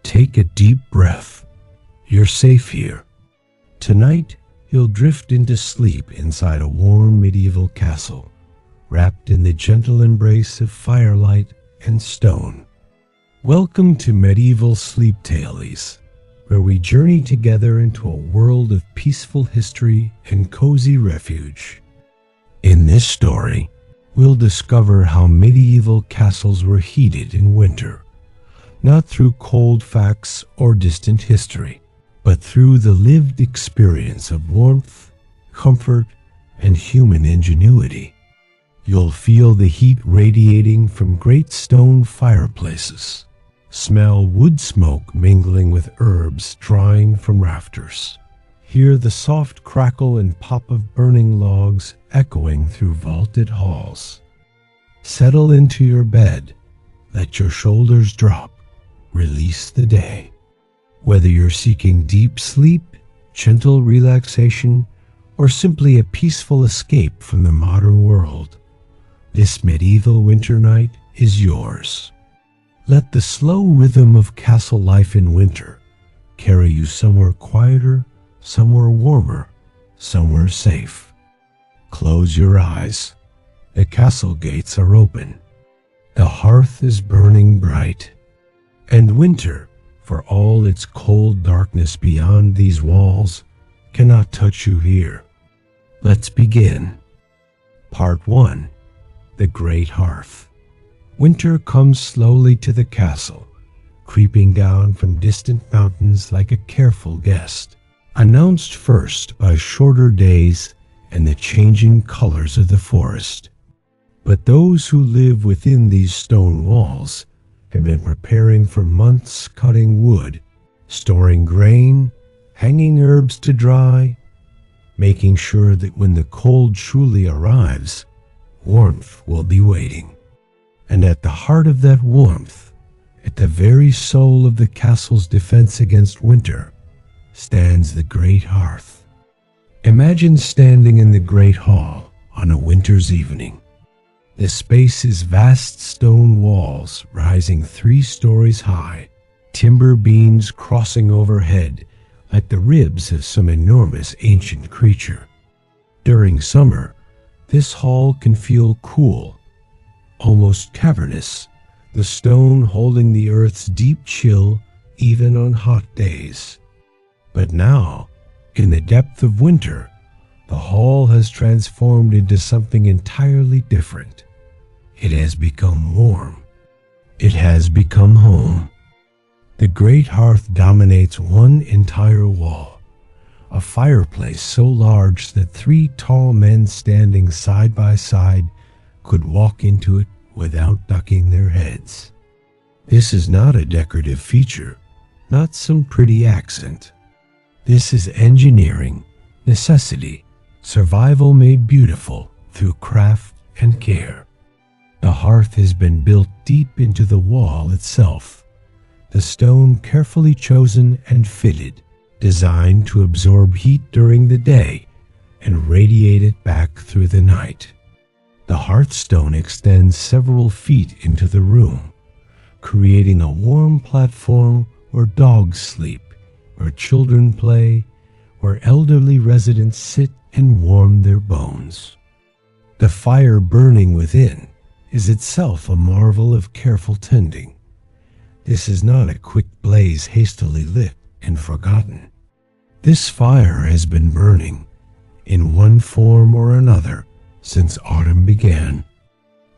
Take a deep breath. You're safe here. Tonight, you'll drift into sleep inside a warm medieval castle, wrapped in the gentle embrace of firelight and stone. Welcome to Medieval Sleep Tales, where we journey together into a world of peaceful history and cozy refuge. In this story, we'll discover how medieval castles were heated in winter, not through cold facts or distant history, but through the lived experience of warmth, comfort, and human ingenuity. You'll feel the heat radiating from great stone fireplaces, smell wood smoke mingling with herbs drying from rafters, hear the soft crackle and pop of burning logs echoing through vaulted halls. Settle into your bed, let your shoulders drop, release the day. Whether you're seeking deep sleep, gentle relaxation, or simply a peaceful escape from the modern world, this medieval winter night is yours. Let the slow rhythm of castle life in winter carry you somewhere quieter, somewhere warmer, somewhere safe. Close your eyes. The castle gates are open. The hearth is burning bright. And winter, for all its cold darkness beyond these walls, cannot touch you here. Let's begin. Part 1. The Great Hearth. Winter comes slowly to the castle, creeping down from distant mountains like a careful guest, announced first by shorter days and the changing colors of the forest. But those who live within these stone walls have been preparing for months, cutting wood, storing grain, hanging herbs to dry, making sure that when the cold truly arrives, warmth will be waiting. And at the heart of that warmth, at the very soul of the castle's defense against winter, stands the Great Hearth. Imagine standing in the Great Hall on a winter's evening. The space is vast stone walls rising 3 stories high, timber beams crossing overhead like the ribs of some enormous ancient creature. During summer, this hall can feel cool, almost cavernous, the stone holding the earth's deep chill even on hot days. But now, in the depth of winter, the hall has transformed into something entirely different. It has become warm. It has become home. The Great Hearth dominates one entire wall, a fireplace so large that 3 tall men standing side by side could walk into it without ducking their heads. This is not a decorative feature, not some pretty accent. This is engineering, necessity, survival made beautiful through craft and care. The hearth has been built deep into the wall itself, the stone carefully chosen and fitted, designed to absorb heat during the day and radiate it back through the night. The hearthstone extends several feet into the room, creating a warm platform where dogs sleep, where children play, where elderly residents sit and warm their bones. The fire burning within is itself a marvel of careful tending. This is not a quick blaze hastily lit and forgotten. This fire has been burning, in one form or another, since autumn began.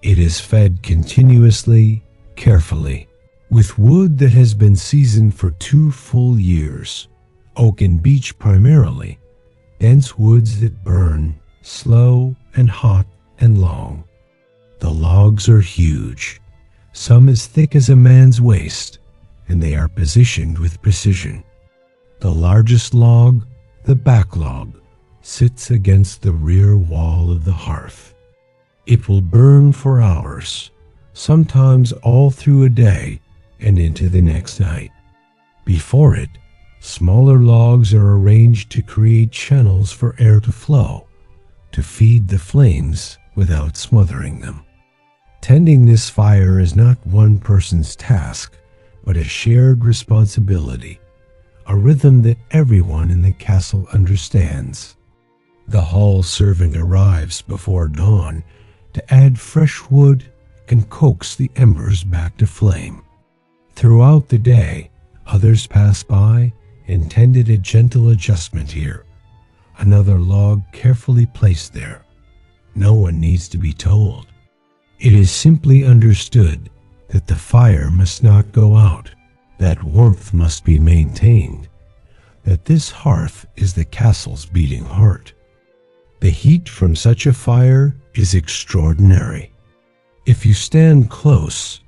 It is fed continuously, carefully, with wood that has been seasoned for 2 full years, oak and beech primarily, dense woods that burn, slow and hot and long. The logs are huge, some as thick as a man's waist, and they are positioned with precision. The largest log, the back log, sits against the rear wall of the hearth. It will burn for hours, sometimes all through a day and into the next night. Before it, smaller logs are arranged to create channels for air to flow, to feed the flames without smothering them. Tending this fire is not one person's task, but but a shared responsibility, a rhythm that everyone in the castle understands. The hall servant arrives before dawn to add fresh wood and coax the embers back to flame. Throughout the day, others pass by and tended a gentle adjustment here, another log carefully placed there. No one needs to be told. It is simply understood that the fire must not go out, that warmth must be maintained, that this hearth is the castle's beating heart. The heat from such a fire is extraordinary. If you stand close,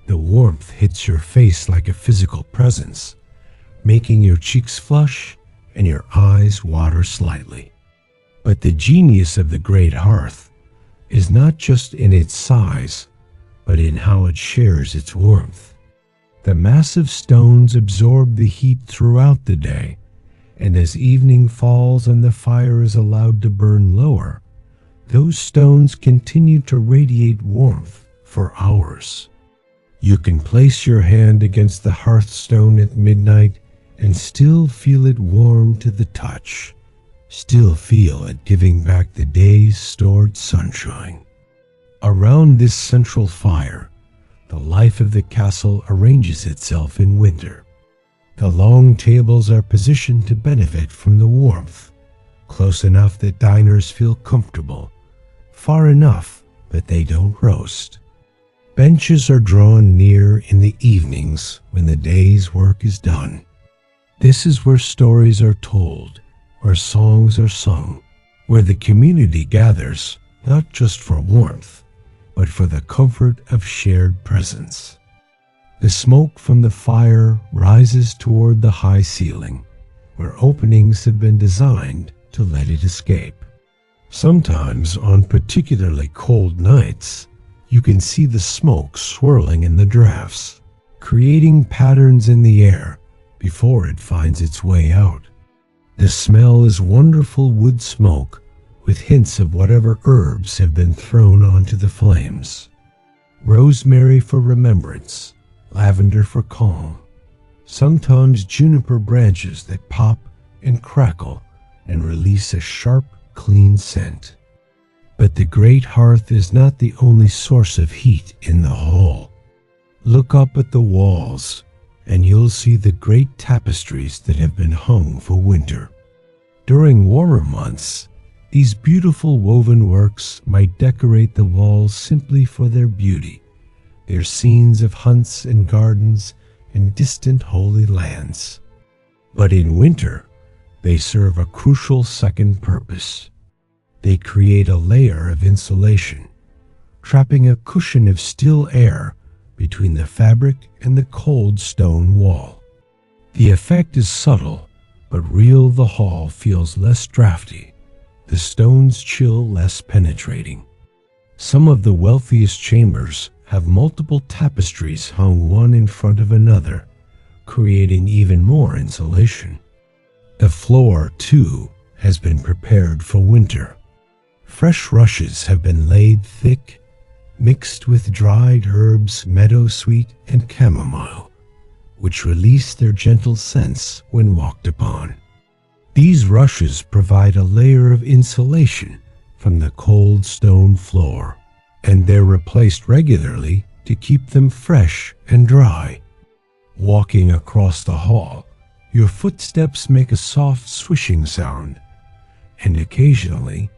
the warmth hits your face like a physical presence, making your cheeks flush and your eyes water slightly. But the genius of the great hearth is not just in its size, but in how it shares its warmth. The massive stones absorb the heat throughout the day, and as evening falls and the fire is allowed to burn lower, those stones continue to radiate warmth for hours. You can place your hand against the hearthstone at midnight and still feel it warm to the touch, still feel it giving back the day's stored sunshine. Around this central fire, the life of the castle arranges itself in winter. The long tables are positioned to benefit from the warmth, close enough that diners feel comfortable, far enough that they don't roast. Benches are drawn near in the evenings when the day's work is done. This is where stories are told, where songs are sung, where the community gathers, not just for warmth, but for the comfort of shared presence. The smoke from the fire rises toward the high ceiling, where openings have been designed to let it escape. Sometimes, on particularly cold nights, you can see the smoke swirling in the drafts, creating patterns in the air before it finds its way out. The smell is wonderful wood smoke with hints of whatever herbs have been thrown onto the flames. Rosemary for remembrance, lavender for calm, sometimes juniper branches that pop and crackle and release a sharp, clean scent. But the great hearth is not the only source of heat in the hall. Look up at the walls, and you'll see the great tapestries that have been hung for winter. During warmer months, these beautiful woven works might decorate the walls simply for their beauty, their scenes of hunts and gardens and distant holy lands. But in winter, they serve a crucial second purpose. They create a layer of insulation, trapping a cushion of still air between the fabric and the cold stone wall. The effect is subtle, but real. The hall feels less drafty, the stone's chill less penetrating. Some of the wealthiest chambers have multiple tapestries hung one in front of another, creating even more insulation. The floor, too, has been prepared for winter. Fresh rushes have been laid thick, mixed with dried herbs, meadowsweet, and chamomile, which release their gentle scents when walked upon. These rushes provide a layer of insulation from the cold stone floor, and they're replaced regularly to keep them fresh and dry. Walking across the hall, your footsteps make a soft swishing sound, and occasionally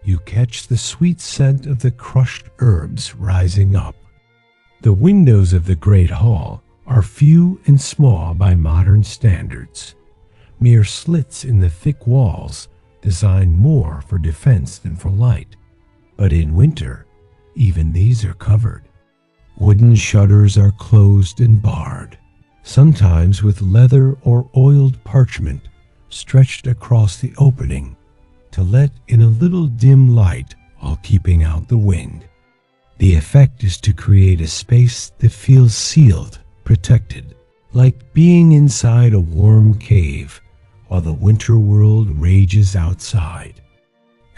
you catch the sweet scent of the crushed herbs rising up. The windows of the great hall are few and small by modern standards, mere slits in the thick walls designed more for defense than for light. But in winter, even these are covered. Wooden shutters are closed and barred, sometimes with leather or oiled parchment stretched across the opening to let in a little dim light while keeping out the wind. The effect is to create a space that feels sealed, protected, like being inside a warm cave while the winter world rages outside.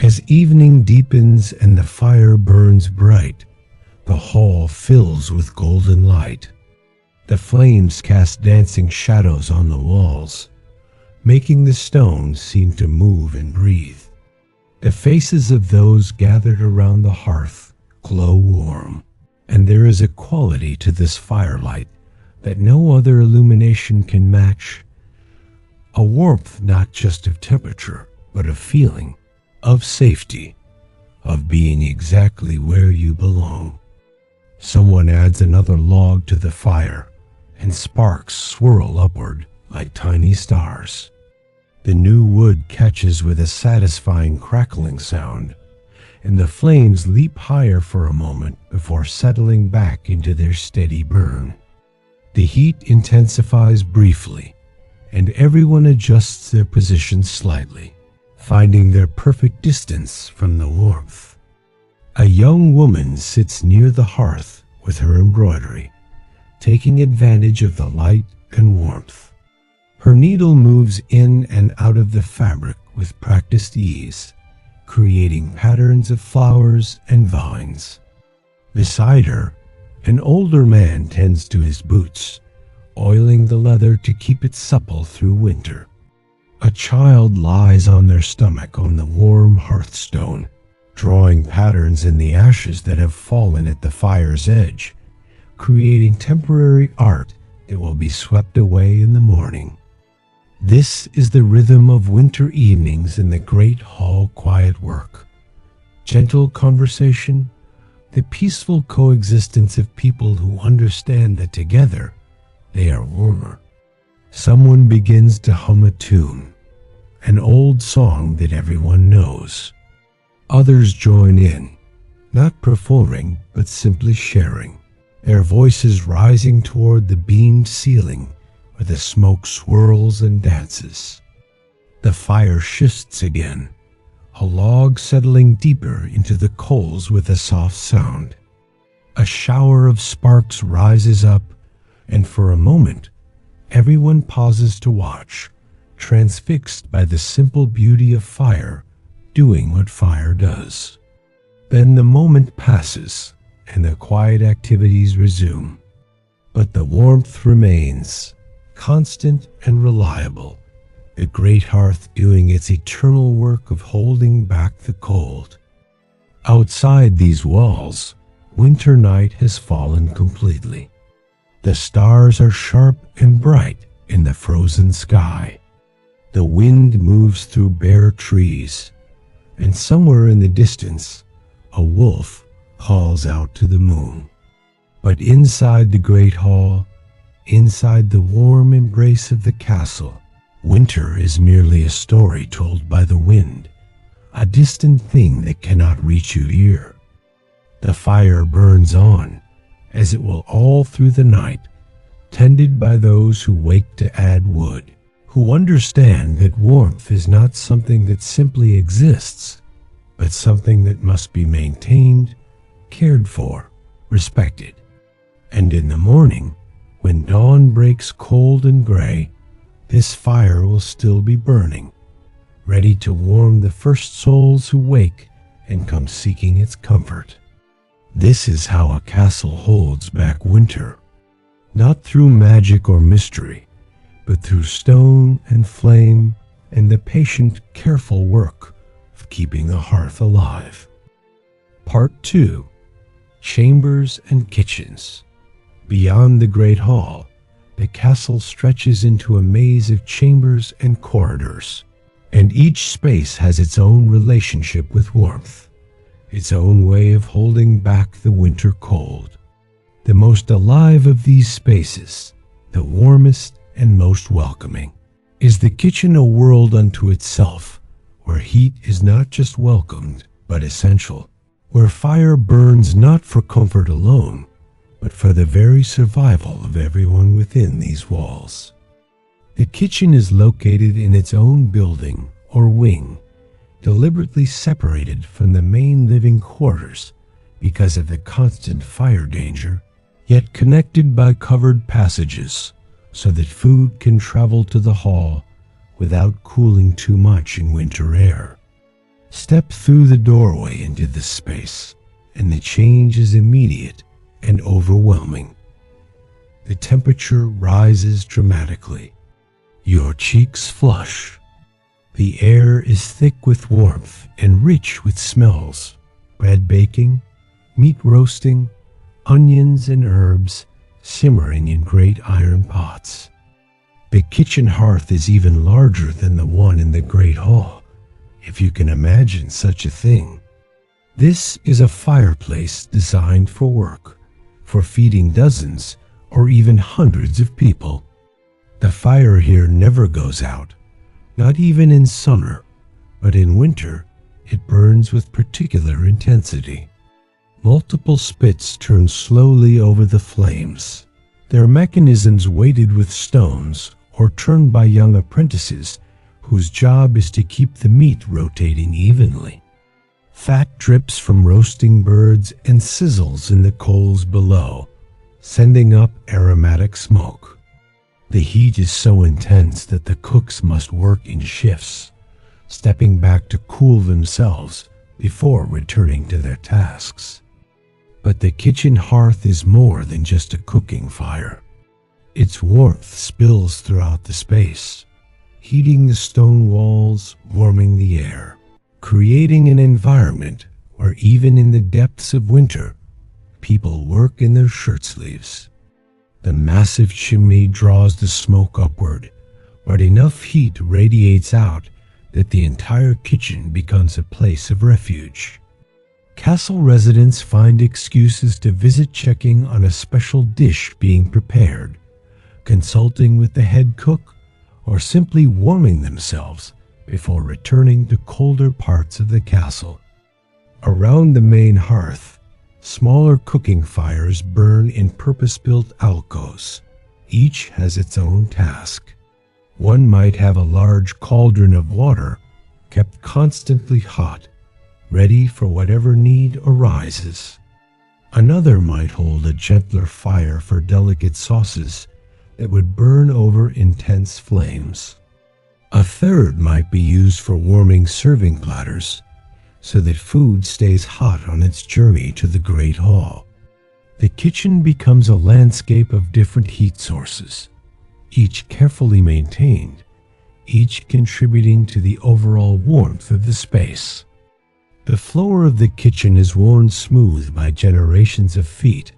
As evening deepens and the fire burns bright, the hall fills with golden light. The flames cast dancing shadows on the walls, making the stones seem to move and breathe. The faces of those gathered around the hearth glow warm, and there is a quality to this firelight that no other illumination can match. A warmth not just of temperature, but of feeling, of safety, of being exactly where you belong. Someone adds another log to the fire, and sparks swirl upward like tiny stars. The new wood catches with a satisfying crackling sound, and the flames leap higher for a moment before settling back into their steady burn. The heat intensifies briefly, and everyone adjusts their position slightly, finding their perfect distance from the warmth. A young woman sits near the hearth with her embroidery, taking advantage of the light and warmth. Her needle moves in and out of the fabric with practiced ease, creating patterns of flowers and vines. Beside her, an older man tends to his boots, oiling the leather to keep it supple through winter. A child lies on their stomach on the warm hearthstone, drawing patterns in the ashes that have fallen at the fire's edge, creating temporary art that will be swept away in the morning. This is the rhythm of winter evenings in the great hall quiet work. Gentle conversation, the peaceful coexistence of people who understand that together they are warmer. Someone begins to hum a tune, an old song that everyone knows. Others join in, not performing but simply sharing, their voices rising toward the beamed ceiling where the smoke swirls and dances. The fire shifts again, a log settling deeper into the coals with a soft sound. A shower of sparks rises up, and for a moment, everyone pauses to watch, transfixed by the simple beauty of fire doing what fire does. Then the moment passes, and the quiet activities resume. But the warmth remains, constant and reliable, the great hearth doing its eternal work of holding back the cold. Outside these walls, winter night has fallen completely. The stars are sharp and bright in the frozen sky. The wind moves through bare trees, and somewhere in the distance, a wolf calls out to the moon. But inside the great hall, inside the warm embrace of the castle, winter is merely a story told by the wind, a distant thing that cannot reach your ear. The fire burns on, as it will all through the night, tended by those who wake to add wood, who understand that warmth is not something that simply exists, but something that must be maintained, cared for, respected. And in the morning, when dawn breaks cold and gray, this fire will still be burning, ready to warm the first souls who wake and come seeking its comfort. This is how a castle holds back winter, not through magic or mystery, but through stone and flame and the patient, careful work of keeping the hearth alive. Part 2. Chambers and Kitchens. Beyond the great hall, the castle stretches into a maze of chambers and corridors, and each space has its own relationship with warmth, its own way of holding back the winter cold. The most alive of these spaces, the warmest and most welcoming, is the kitchen, a world unto itself, where heat is not just welcomed, but essential, where fire burns not for comfort alone, but for the very survival of everyone within these walls. The kitchen is located in its own building or wing, deliberately separated from the main living quarters because of the constant fire danger, yet connected by covered passages so that food can travel to the hall without cooling too much in winter air. Step through the doorway into this space, and the change is immediate and overwhelming. the temperature rises dramatically. Your cheeks flush. The air is thick with warmth and rich with smells. Bread baking, meat roasting, onions and herbs simmering in great iron pots. The kitchen hearth is even larger than the one in the great hall, if you can imagine such a thing. This is a fireplace designed for work, for feeding dozens or even hundreds of people. The fire here never goes out, not even in summer, but in winter it burns with particular intensity. Multiple spits turn slowly over the flames, their mechanisms weighted with stones or turned by young apprentices whose job is to keep the meat rotating evenly. Fat drips from roasting birds and sizzles in the coals below, sending up aromatic smoke. The heat is so intense that the cooks must work in shifts, stepping back to cool themselves before returning to their tasks. But the kitchen hearth is more than just a cooking fire. Its warmth spills throughout the space, heating the stone walls, warming the air, creating an environment where even in the depths of winter, people work in their shirt sleeves. The massive chimney draws the smoke upward, but enough heat radiates out that the entire kitchen becomes a place of refuge. Castle residents find excuses to visit checking on a special dish being prepared, consulting with the head cook, or simply warming themselves before returning to colder parts of the castle. Around the main hearth, smaller cooking fires burn in purpose-built alcoves. Each has its own task. One might have a large cauldron of water kept constantly hot, ready for whatever need arises. Another might hold a gentler fire for delicate sauces that would burn over intense flames. A third might be used for warming serving platters so that food stays hot on its journey to the great hall. The kitchen becomes a landscape of different heat sources, each carefully maintained, each contributing to the overall warmth of the space. The floor of the kitchen is worn smooth by generations of feet,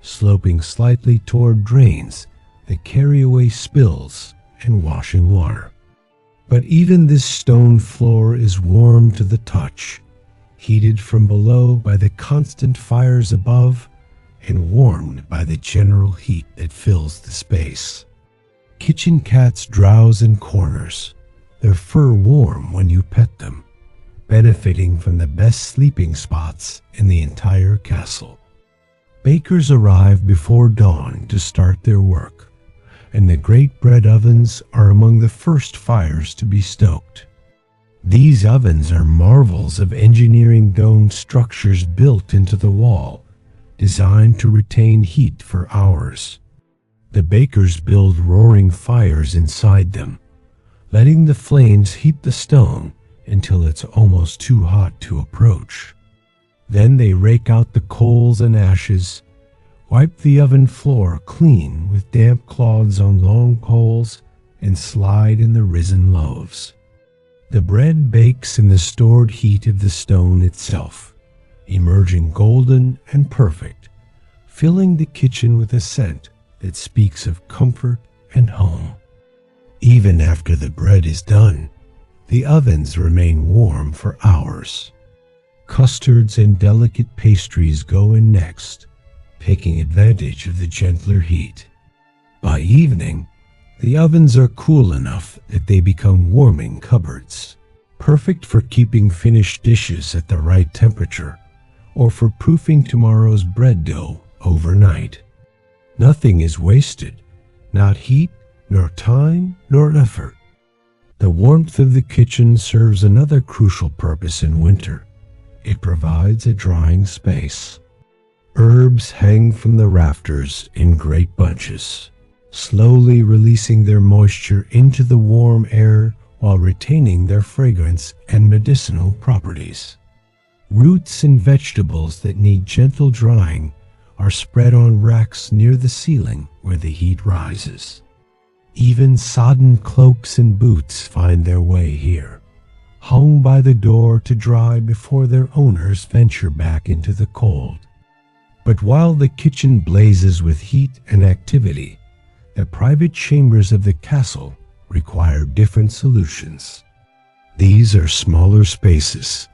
sloping slightly toward drains that carry away spills and washing water. But even this stone floor is warm to the touch, heated from below by the constant fires above and warmed by the general heat that fills the space. Kitchen cats drowse in corners, their fur warm when you pet them, benefiting from the best sleeping spots in the entire castle. Bakers arrive before dawn to start their work, and the great bread ovens are among the first fires to be stoked. These ovens are marvels of engineering domed structures built into the wall, designed to retain heat for hours. The bakers build roaring fires inside them, letting the flames heat the stone until it's almost too hot to approach. Then they rake out the coals and ashes, wipe the oven floor clean with damp cloths on long coals, and slide in the risen loaves. The bread bakes in the stored heat of the stone itself, emerging golden and perfect, filling the kitchen with a scent that speaks of comfort and home. Even after the bread is done, the ovens remain warm for hours. Custards and delicate pastries go in next, taking advantage of the gentler heat. By evening, the ovens are cool enough that they become warming cupboards, perfect for keeping finished dishes at the right temperature or for proofing tomorrow's bread dough overnight. Nothing is wasted, not heat, nor time, nor effort. The warmth of the kitchen serves another crucial purpose in winter. It provides a drying space. Herbs hang from the rafters in great bunches, slowly releasing their moisture into the warm air while retaining their fragrance and medicinal properties. Roots and vegetables that need gentle drying are spread on racks near the ceiling where the heat rises. Even sodden cloaks and boots find their way here, hung by the door to dry before their owners venture back into the cold. But while the kitchen blazes with heat and activity, the private chambers of the castle require different solutions. These are smaller spaces,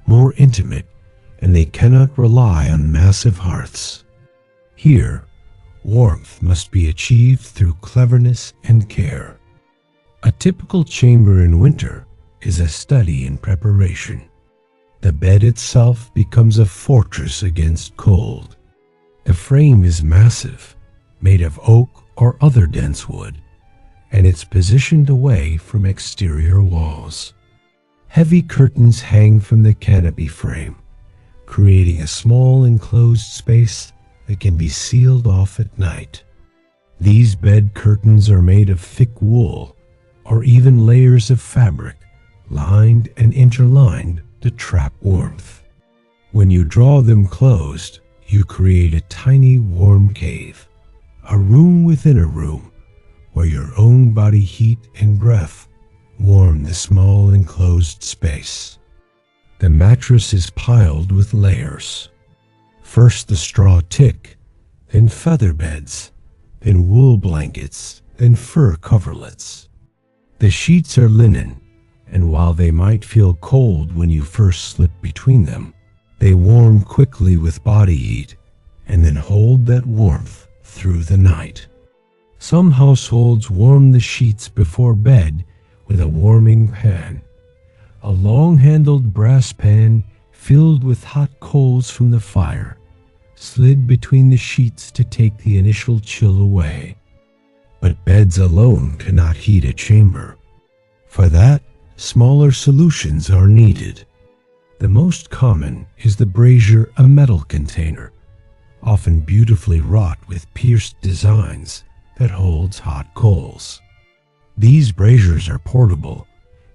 more intimate, and they cannot rely on massive hearths. Here, warmth must be achieved through cleverness and care. A typical chamber in winter is a study in preparation. The bed itself becomes a fortress against cold. The frame is massive, made of oak or other dense wood, and it's positioned away from exterior walls. Heavy curtains hang from the canopy frame, creating a small enclosed space that can be sealed off at night. These bed curtains are made of thick wool or even layers of fabric, lined and interlined to trap warmth. When you draw them closed, you create a tiny warm cave, a room within a room, where your own body heat and breath warm the small enclosed space. The mattress is piled with layers. First the straw tick, then feather beds, then wool blankets, then fur coverlets. The sheets are linen, and while they might feel cold when you first slip between them, they warm quickly with body heat and then hold that warmth through the night. Some households warm the sheets before bed with a warming pan, a long-handled brass pan filled with hot coals from the fire, slid between the sheets to take the initial chill away. But beds alone cannot heat a chamber. For that, smaller solutions are needed. The most common is the brazier, a metal container, often beautifully wrought with pierced designs that holds hot coals. These braziers are portable,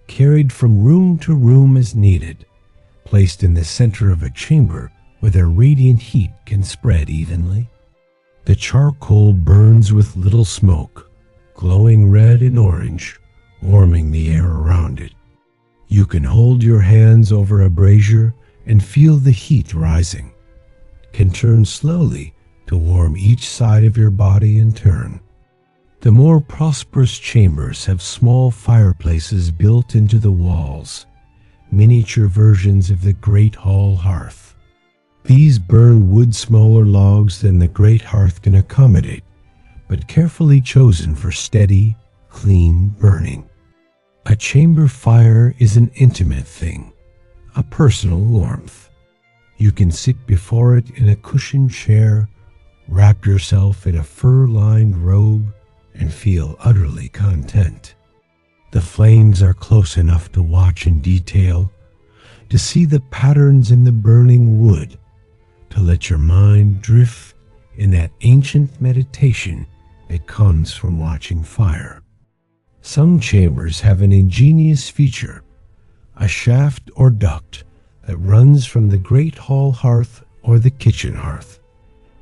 carried from room to room as needed, placed in the center of a chamber where their radiant heat can spread evenly. The charcoal burns with little smoke, glowing red and orange, warming the air around it. You can hold your hands over a brazier and feel the heat rising, can turn slowly to warm each side of your body in turn. The more prosperous chambers have small fireplaces built into the walls, miniature versions of the great hall hearth. These burn wood smaller logs than the great hearth can accommodate, but carefully chosen for steady, clean burning. A chamber fire is an intimate thing, a personal warmth. You can sit before it in a cushioned chair, wrap yourself in a fur-lined robe, and feel utterly content. The flames are close enough to watch in detail, to see the patterns in the burning wood, to let your mind drift in that ancient meditation that comes from watching fire. Some chambers have an ingenious feature, a shaft or duct that runs from the great hall hearth or the kitchen hearth,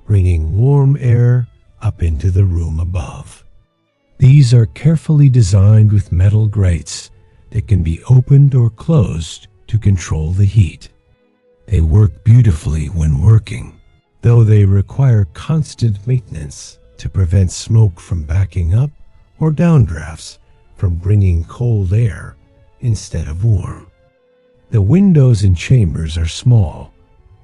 bringing warm air up into the room above. These are carefully designed with metal grates that can be opened or closed to control the heat. They work beautifully when working, though they require constant maintenance to prevent smoke from backing up or downdrafts from bringing cold air instead of warm. The windows in chambers are small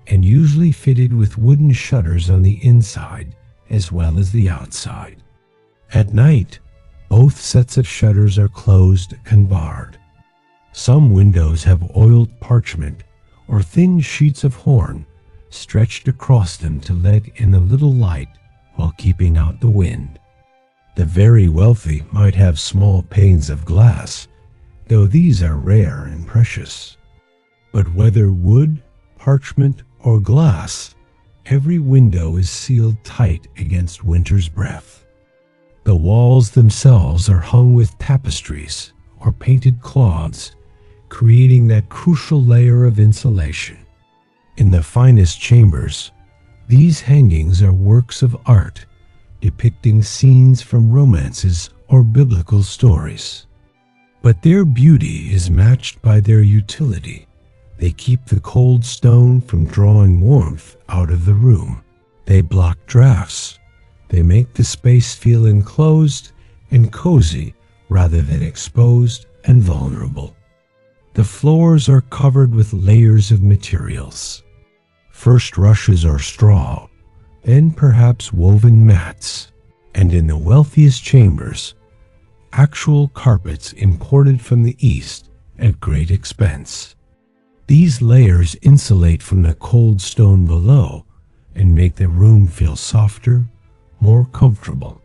and usually fitted with wooden shutters on the inside as well as the outside. At night, both sets of shutters are closed and barred. Some windows have oiled parchment or thin sheets of horn stretched across them to let in a little light while keeping out the wind. The very wealthy might have small panes of glass, though these are rare and precious. But whether wood, parchment, or glass, every window is sealed tight against winter's breath. The walls themselves are hung with tapestries or painted cloths, creating that crucial layer of insulation. In the finest chambers, These hangings are works of art, depicting scenes from romances or biblical stories. But their beauty is matched by their utility. They keep the cold stone from drawing warmth out of the room. They block drafts. They make the space feel enclosed and cozy rather than exposed and vulnerable. The floors are covered with layers of materials. First rushes are straw, then perhaps woven mats, and in the wealthiest chambers, actual carpets imported from the East at great expense. These layers insulate from the cold stone below and make the room feel softer, more comfortable.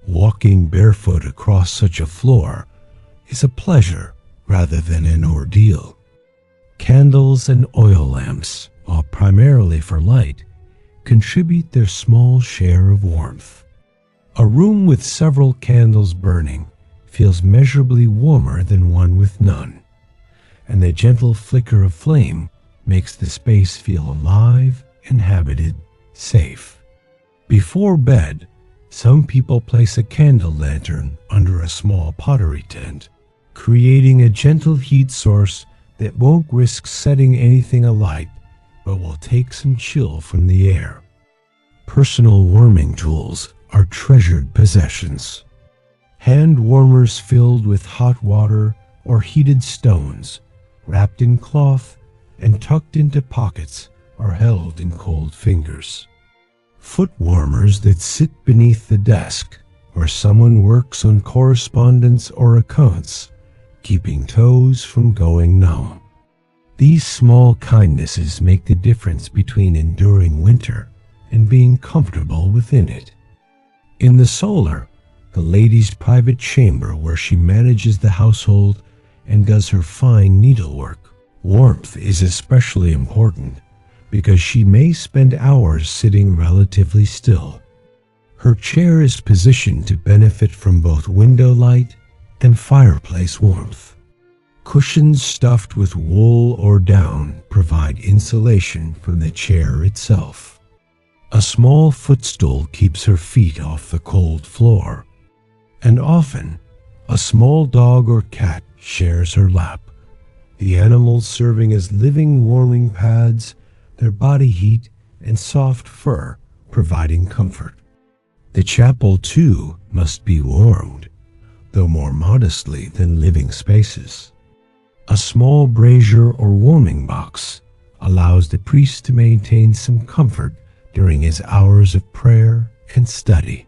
Walking barefoot across such a floor is a pleasure rather than an ordeal. Candles and oil lamps, while primarily for light, contribute their small share of warmth. A room with several candles burning feels measurably warmer than one with none, and the gentle flicker of flame makes the space feel alive, inhabited, safe. Before bed, some people place a candle lantern under a small pottery tent, creating a gentle heat source that won't risk setting anything alight but will take some chill from the air. Personal warming tools are treasured possessions. Hand warmers filled with hot water or heated stones, wrapped in cloth and tucked into pockets, are held in cold fingers. Foot warmers that sit beneath the desk where someone works on correspondence or accounts, keeping toes from going numb. These small kindnesses make the difference between enduring winter and being comfortable within it. In the solar, the lady's private chamber where she manages the household and does her fine needlework, warmth is especially important because she may spend hours sitting relatively still. Her chair is positioned to benefit from both window light and fireplace warmth. Cushions stuffed with wool or down provide insulation from the chair itself. A small footstool keeps her feet off the cold floor, and often a small dog or cat shares her lap, the animals serving as living warming pads, their body heat and soft fur providing comfort. The chapel, too, must be warmed, though more modestly than living spaces. A small brazier or warming box allows the priest to maintain some comfort during his hours of prayer and study.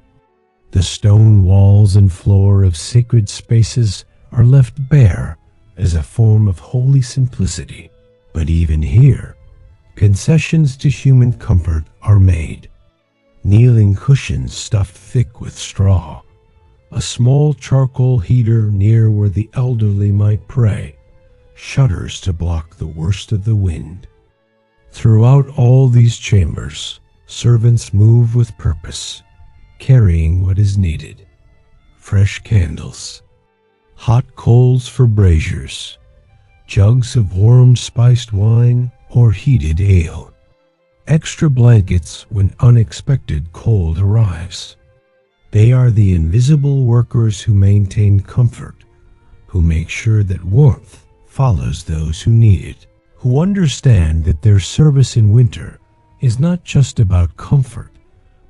The stone walls and floor of sacred spaces are left bare as a form of holy simplicity. But even here, concessions to human comfort are made. Kneeling cushions stuffed thick with straw, a small charcoal heater near where the elderly might pray, shutters to block the worst of the wind. Throughout all these chambers, servants move with purpose, carrying what is needed: fresh candles, hot coals for braziers, jugs of warm spiced wine or heated ale, extra blankets when unexpected cold arrives. They are the invisible workers who maintain comfort, who make sure that warmth follows those who need it, who understand that their service in winter is not just about comfort,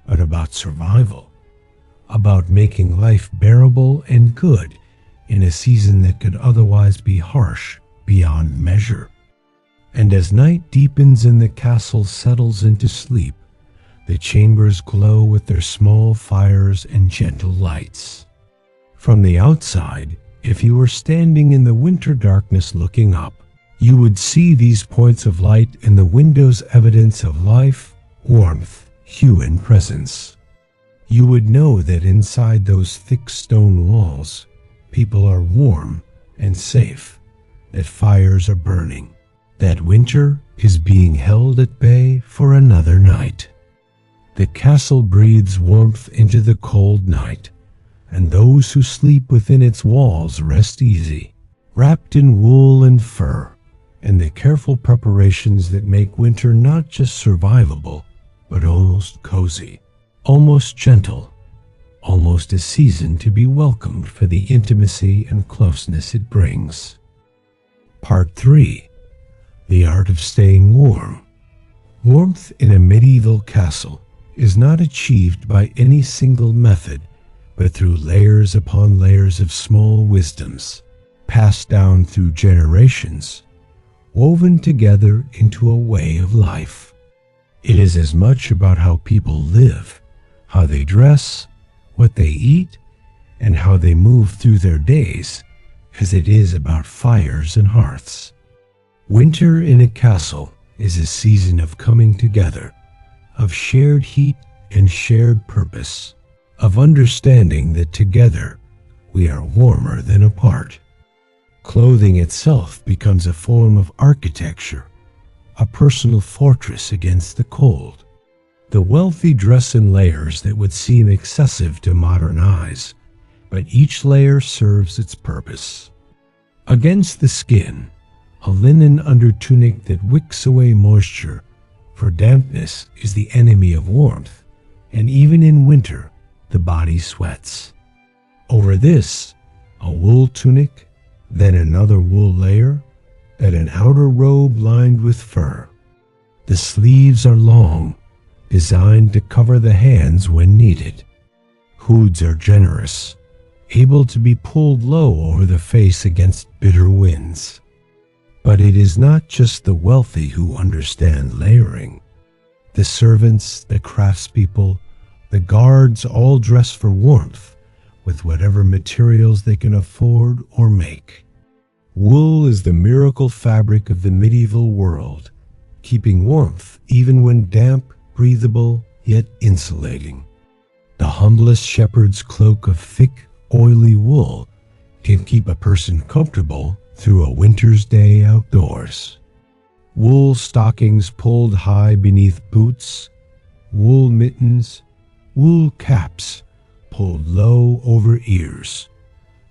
but about survival, about making life bearable and good in a season that could otherwise be harsh beyond measure. And as night deepens and the castle settles into sleep, the chambers glow with their small fires and gentle lights. From the outside, if you were standing in the winter darkness looking up, you would see these points of light in the windows, evidence of life, warmth, hue, and presence. You would know that inside those thick stone walls, people are warm and safe, that fires are burning, that winter is being held at bay for another night. The castle breathes warmth into the cold night, and those who sleep within its walls rest easy, wrapped in wool and fur, and the careful preparations that make winter not just survivable, but almost cozy, almost gentle, almost a season to be welcomed for the intimacy and closeness it brings. Part 3. The Art of Staying Warm. Warmth in a medieval castle is not achieved by any single method, but through layers upon layers of small wisdoms, passed down through generations, woven together into a way of life. It is as much about how people live, how they dress, what they eat, and how they move through their days, as it is about fires and hearths. Winter in a castle is a season of coming together, of shared heat and shared purpose, of understanding that together we are warmer than apart. Clothing itself becomes a form of architecture, a personal fortress against the cold. The wealthy dress in layers that would seem excessive to modern eyes, but each layer serves its purpose. Against the skin, a linen undertunic that wicks away moisture, for dampness is the enemy of warmth, and even in winter the body sweats. Over this, a wool tunic, then another wool layer, and an outer robe lined with fur. The sleeves are long, designed to cover the hands when needed. Hoods are generous, able to be pulled low over the face against bitter winds. But it is not just the wealthy who understand layering. The servants, the craftspeople, the guards all dress for warmth with whatever materials they can afford or make. Wool is the miracle fabric of the medieval world, keeping warmth even when damp, breathable, yet insulating. The humblest shepherd's cloak of thick, oily wool can keep a person comfortable through a winter's day outdoors. Wool stockings pulled high beneath boots, wool mittens, wool caps pulled low over ears.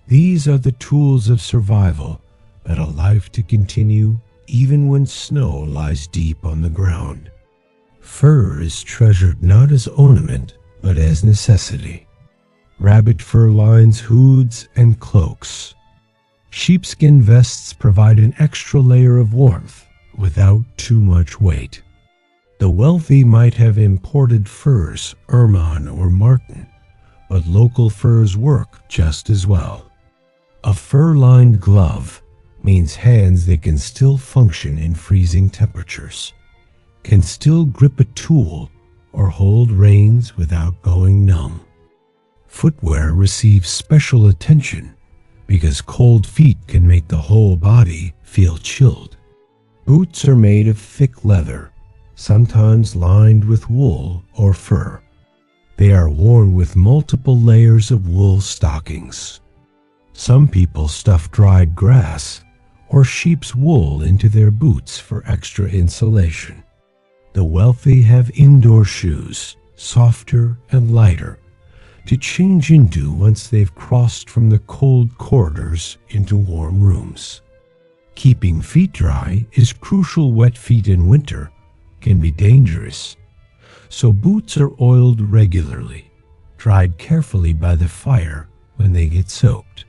These are the tools of survival that allow life to continue even when snow lies deep on the ground. Fur is treasured not as ornament, but as necessity. Rabbit fur lines hoods and cloaks. Sheepskin vests provide an extra layer of warmth without too much weight. The wealthy might have imported furs, ermine or marten, but local furs work just as well. A fur-lined glove means hands that can still function in freezing temperatures, can still grip a tool or hold reins without going numb. Footwear receives special attention because cold feet can make the whole body feel chilled. Boots are made of thick leather, sometimes lined with wool or fur. They are worn with multiple layers of wool stockings. Some people stuff dried grass or sheep's wool into their boots for extra insulation. The wealthy have indoor shoes, softer and lighter, to change into once they've crossed from the cold corridors into warm rooms. Keeping feet dry is crucial. Wet feet in winter can be dangerous, so boots are oiled regularly, dried carefully by the fire when they get soaked.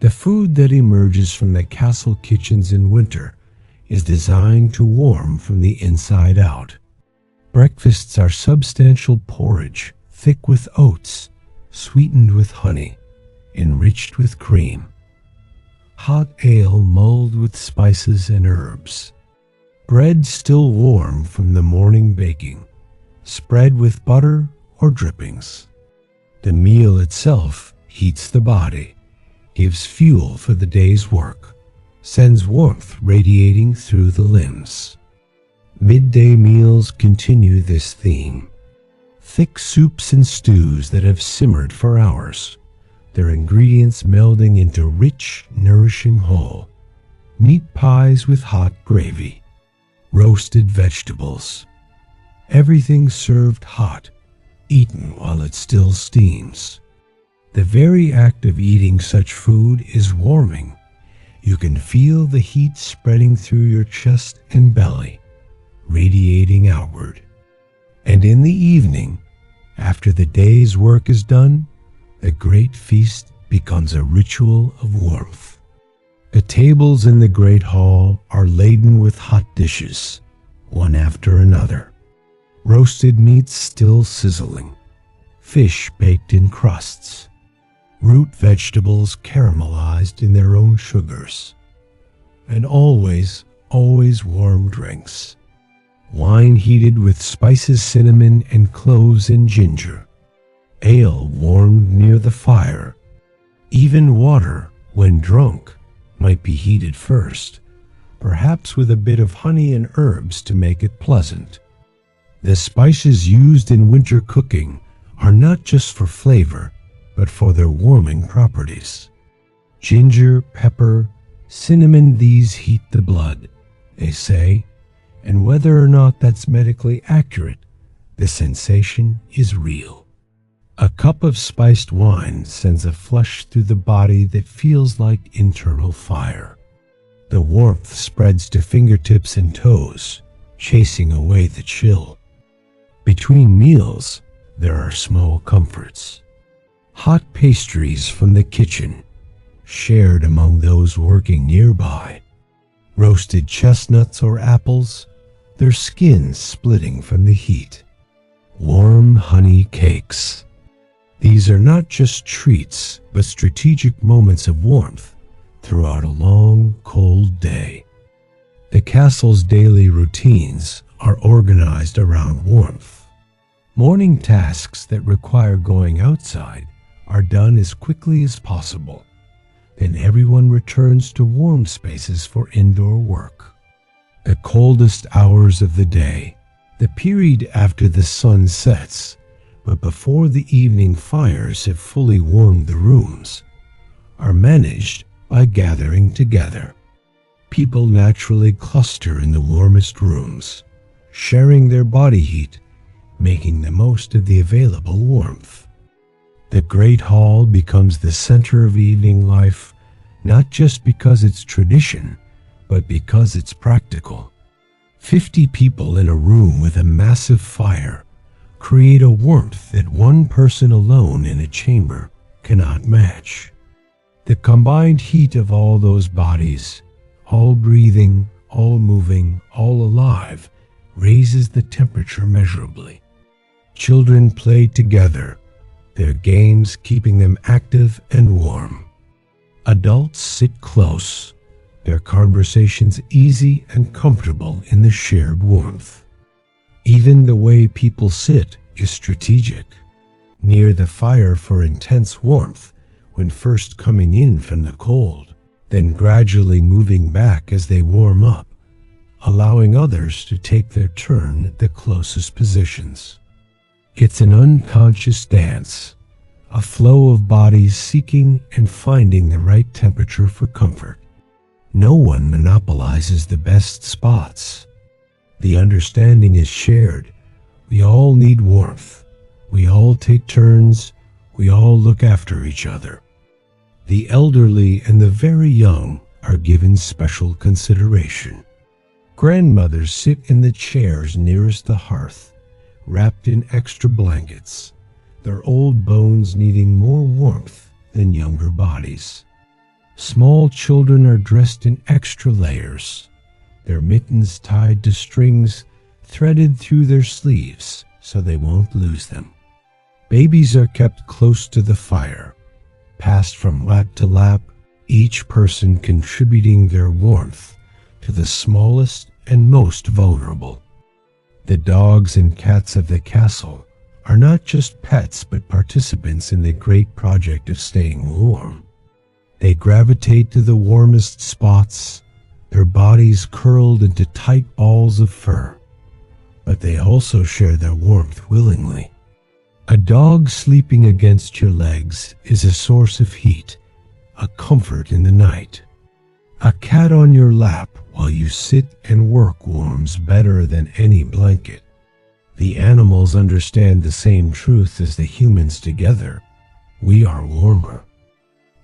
The food that emerges from the castle kitchens in winter is designed to warm from the inside out. Breakfasts are substantial porridge, thick with oats, sweetened with honey, enriched with cream. Hot ale mulled with spices and herbs. Bread still warm from the morning baking, spread with butter or drippings. The meal itself heats the body, gives fuel for the day's work, sends warmth radiating through the limbs. Midday meals continue this theme. Thick soups and stews that have simmered for hours, their ingredients melding into rich, nourishing whole. Meat pies with hot gravy. Roasted vegetables. Everything served hot, eaten while it still steams. The very act of eating such food is warming. You can feel the heat spreading through your chest and belly, radiating outward. And in the evening, after the day's work is done, the great feast becomes a ritual of warmth. The tables in the great hall are laden with hot dishes, one after another. Roasted meats still sizzling, fish baked in crusts, root vegetables caramelized in their own sugars, and always warm drinks. Wine heated with spices, cinnamon, and cloves and ginger. Ale warmed near the fire. Even water, when drunk, might be heated first, perhaps with a bit of honey and herbs to make it pleasant. The spices used in winter cooking are not just for flavor, but for their warming properties. Ginger, pepper, cinnamon, these heat the blood, they say, and whether or not that's medically accurate, the sensation is real. A cup of spiced wine sends a flush through the body that feels like internal fire. The warmth spreads to fingertips and toes, chasing away the chill. Between meals, there are small comforts. Hot pastries from the kitchen, shared among those working nearby. Roasted chestnuts or apples, their skins splitting from the heat. Warm honey cakes. These are not just treats, but strategic moments of warmth throughout a long, cold day. The castle's daily routines are organized around warmth. Morning tasks that require going outside are done as quickly as possible. Then everyone returns to warm spaces for indoor work. The coldest hours of the day, the period after the sun sets, but before the evening fires have fully warmed the rooms, are managed by gathering together. People naturally cluster in the warmest rooms, sharing their body heat, making the most of the available warmth. The great hall becomes the center of evening life, not just because it's tradition, but because it's practical. 50 people in a room with a massive fire create a warmth that one person alone in a chamber cannot match. The combined heat of all those bodies, all breathing, all moving, all alive, raises the temperature measurably. Children play together, their games keeping them active and warm. Adults sit close, their conversations easy and comfortable in the shared warmth. Even the way people sit is strategic. Near the fire for intense warmth when first coming in from the cold, then gradually moving back as they warm up, allowing others to take their turn at the closest positions. It's an unconscious dance, a flow of bodies seeking and finding the right temperature for comfort. No one monopolizes the best spots. The understanding is shared. We all need warmth. We all take turns. We all look after each other. The elderly and the very young are given special consideration. Grandmothers sit in the chairs nearest the hearth, wrapped in extra blankets, their old bones needing more warmth than younger bodies. Small children are dressed in extra layers, their mittens tied to strings threaded through their sleeves so they won't lose them. Babies are kept close to the fire, passed from lap to lap, each person contributing their warmth to the smallest and most vulnerable. The dogs and cats of the castle are not just pets but participants in the great project of staying warm. They gravitate to the warmest spots, their bodies curled into tight balls of fur, but they also share their warmth willingly. A dog sleeping against your legs is a source of heat, a comfort in the night. A cat on your lap while you sit and work warms better than any blanket. The animals understand the same truth as the humans together. We are warmer.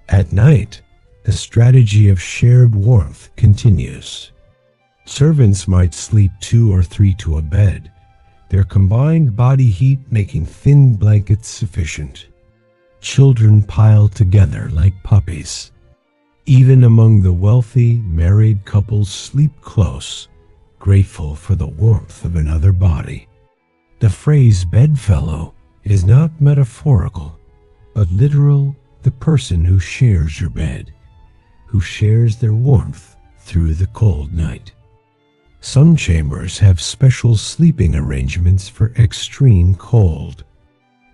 At night, the strategy of shared warmth continues. Servants might sleep 2 or 3 to a bed, their combined body heat making thin blankets sufficient. Children pile together like puppies. Even among the wealthy, married couples sleep close, grateful for the warmth of another body. The phrase bedfellow is not metaphorical, but literal, the person who shares your bed, who shares their warmth through the cold night. Some chambers have special sleeping arrangements for extreme cold.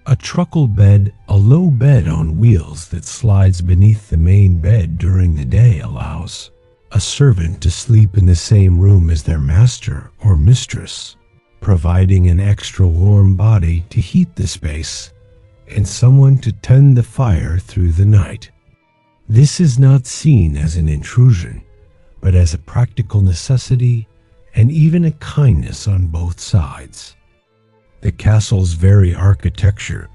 A truckle bed, a low bed on wheels that slides beneath the main bed during the day, allows a servant to sleep in the same room as their master or mistress, providing an extra warm body to heat the space and someone to tend the fire through the night. This is not seen as an intrusion, but as a practical necessity and even a kindness on both sides. The castle's very architecture,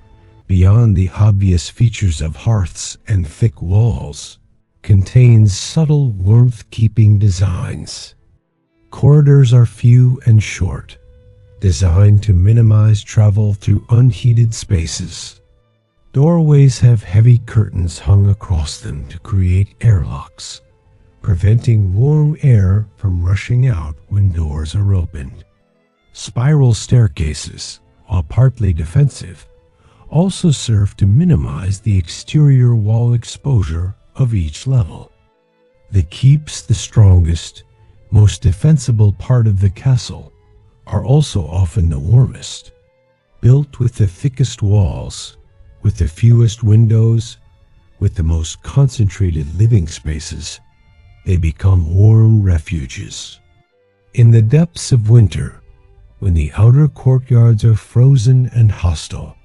beyond the obvious features of hearths and thick walls, contains subtle warmth-keeping designs. Corridors are few and short, designed to minimize travel through unheated spaces. Doorways have heavy curtains hung across them to create airlocks, preventing warm air from rushing out when doors are opened. Spiral staircases, while partly defensive, also serve to minimize the exterior wall exposure of each level. The keeps, the strongest, most defensible part of the castle, are also often the warmest. Built with the thickest walls, with the fewest windows, with the most concentrated living spaces, they become warm refuges. In the depths of winter, when the outer courtyards are frozen and hostile,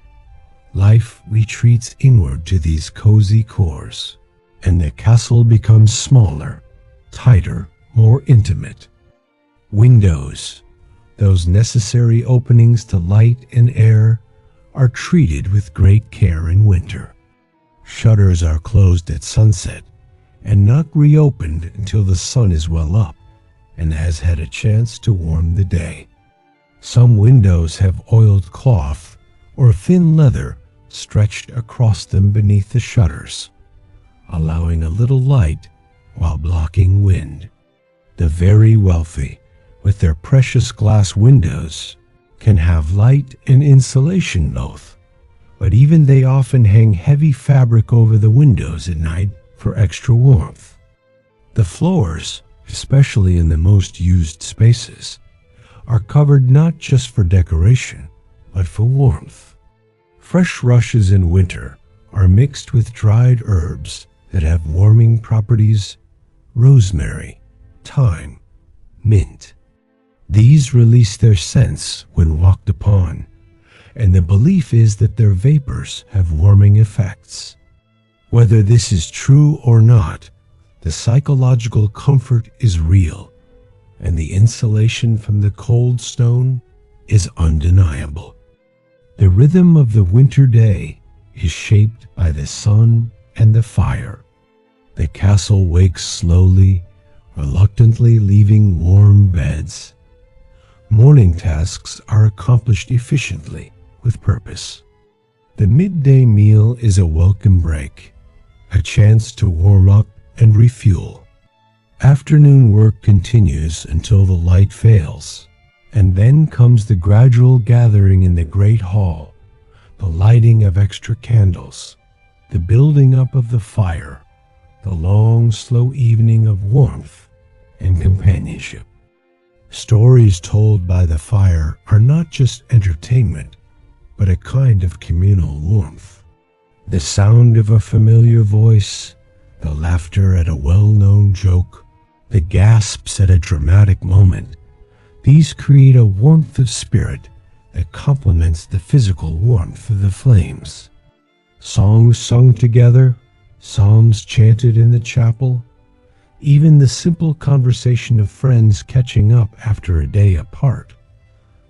life retreats inward to these cozy cores, and the castle becomes smaller, tighter, more intimate. Windows, those necessary openings to light and air, are treated with great care in winter. Shutters are closed at sunset and not reopened until the sun is well up and has had a chance to warm the day. Some windows have oiled cloth or thin leather stretched across them beneath the shutters, allowing a little light while blocking wind. The very wealthy, with their precious glass windows, can have light and insulation both, but even they often hang heavy fabric over the windows at night for extra warmth. The floors, especially in the most used spaces, are covered not just for decoration, but for warmth. Fresh rushes in winter are mixed with dried herbs that have warming properties: rosemary, thyme, mint. These release their scents when walked upon, and the belief is that their vapors have warming effects. Whether this is true or not, the psychological comfort is real, and the insulation from the cold stone is undeniable. The rhythm of the winter day is shaped by the sun and the fire. The castle wakes slowly, reluctantly leaving warm beds. Morning tasks are accomplished efficiently, with purpose. The midday meal is a welcome break, a chance to warm up and refuel. Afternoon work continues until the light fails, and then comes the gradual gathering in the great hall, the lighting of extra candles, the building up of the fire, the long, slow evening of warmth and companionship. Stories told by the fire are not just entertainment, but a kind of communal warmth. The sound of a familiar voice, the laughter at a well-known joke, the gasps at a dramatic moment, these create a warmth of spirit that complements the physical warmth of the flames. Songs sung together, psalms chanted in the chapel, even the simple conversation of friends catching up after a day apart,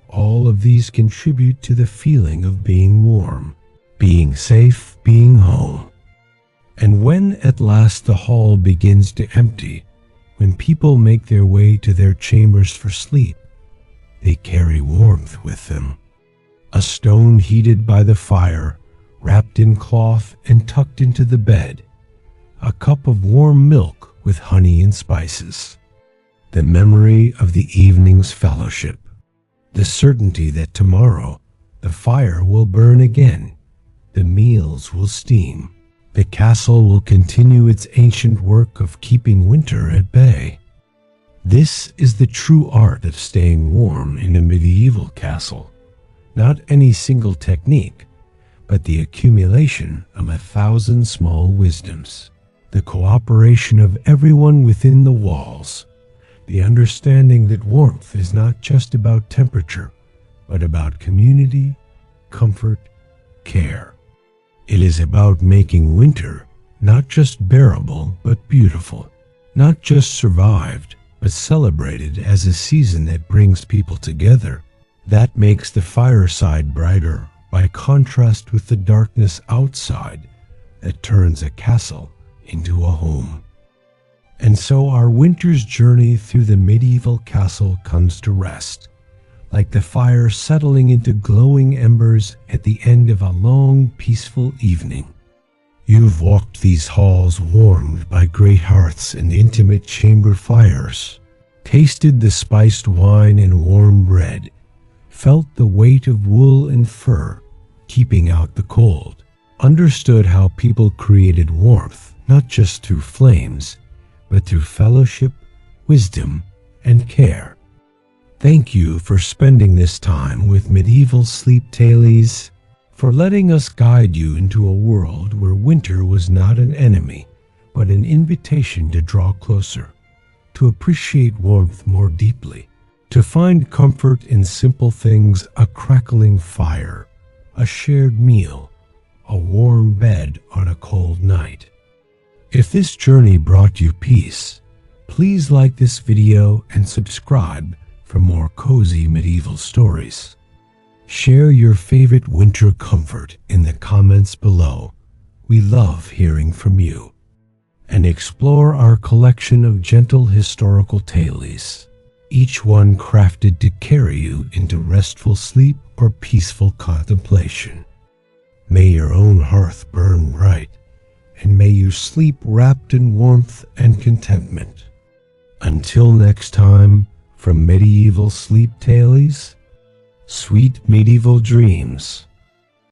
all of these contribute to the feeling of being warm, being safe, being home. And when at last the hall begins to empty, when people make their way to their chambers for sleep, they carry warmth with them. A stone heated by the fire, wrapped in cloth and tucked into the bed. A cup of warm milk with honey and spices. The memory of the evening's fellowship. The certainty that tomorrow the fire will burn again. The meals will steam. The castle will continue its ancient work of keeping winter at bay. This is the true art of staying warm in a medieval castle. Not any single technique, but the accumulation of 1,000 small wisdoms. The cooperation of everyone within the walls. The understanding that warmth is not just about temperature, but about community, comfort, care. It is about making winter not just bearable, but beautiful. Not just survived, but celebrated as a season that brings people together. That makes the fireside brighter by contrast with the darkness outside that turns a castle into a home. And so our winter's journey through the medieval castle comes to rest, like the fire settling into glowing embers at the end of a long, peaceful evening. You've walked these halls warmed by great hearths and intimate chamber fires, tasted the spiced wine and warm bread, felt the weight of wool and fur keeping out the cold, understood how people created warmth not just through flames, but through fellowship, wisdom, and care. Thank you for spending this time with Medieval Sleep Tales, for letting us guide you into a world where winter was not an enemy, but an invitation to draw closer, to appreciate warmth more deeply, to find comfort in simple things: a crackling fire, a shared meal, a warm bed on a cold night. If this journey brought you peace, please like this video and subscribe for more cozy medieval stories. Share your favorite winter comfort in the comments below. We love hearing from you. And explore our collection of gentle historical tales, each one crafted to carry you into restful sleep or peaceful contemplation. May your own hearth burn bright, and may you sleep wrapped in warmth and contentment. Until next time, from Medieval Sleep Tales, sweet medieval dreams.